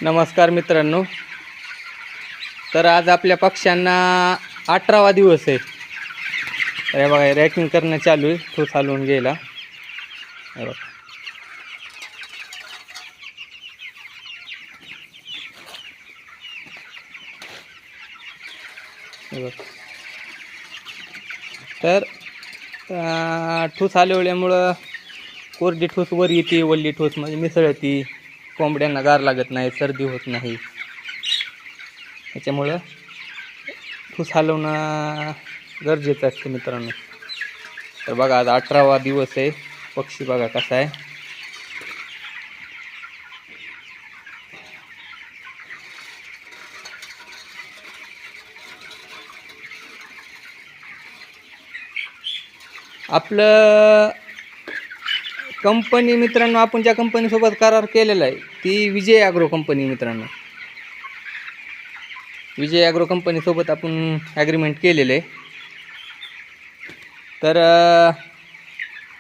नमस्कार मित्रांनो. तर आज आपल्या पक्ष्यांना 18वा दिवस आहे. तर हे बघा रॅकिंग करणं चालू आहे. तो चालवून गेला. हे बघा हे बघा. तर ठूस हलवल्यामुळं कोरडी ठूस वर येते, वल्ली ठूस म्हणजे मिसळती. कोंबड्यांना गार लागत नाही, सर्दी होत नाही. त्याच्यामुळं ठूस हलवणं गरजेचं असतं मित्रांनो. तर बघा आज 18वा दिवस आहे. पक्षी बघा कसा आहे. आपलं कंपनी मित्रांनो, आपण ज्या कंपनीसोबत करार केलेला आहे ती विजय ॲग्रो कंपनी मित्रांनो. विजय ॲग्रो कंपनीसोबत आपण ॲग्रीमेंट केलेलं आहे. तर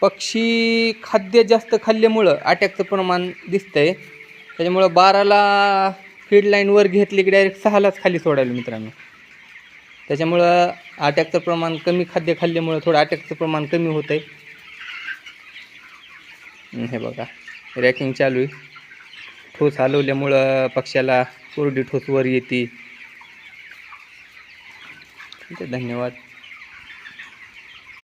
पक्षी खाद्य जास्त खाल्ल्यामुळं अटॅकचं प्रमाण दिसतं आहे. त्याच्यामुळं 12ला फीड लाईनवर घेतली की डायरेक्ट 6लाच खाली सोडायला मित्रांनो. त्याच्यामुळं अटॅकचं प्रमाण कमी खाद्य खाल्ल्यामुळं थोडं अटॅकचं प्रमाण कमी होतं आहे. हे बघा रॅकिंग चालू आहे. ठोस हलवल्यामुळं पक्ष्याला कोरडी ठोस वर येते. धन्यवाद.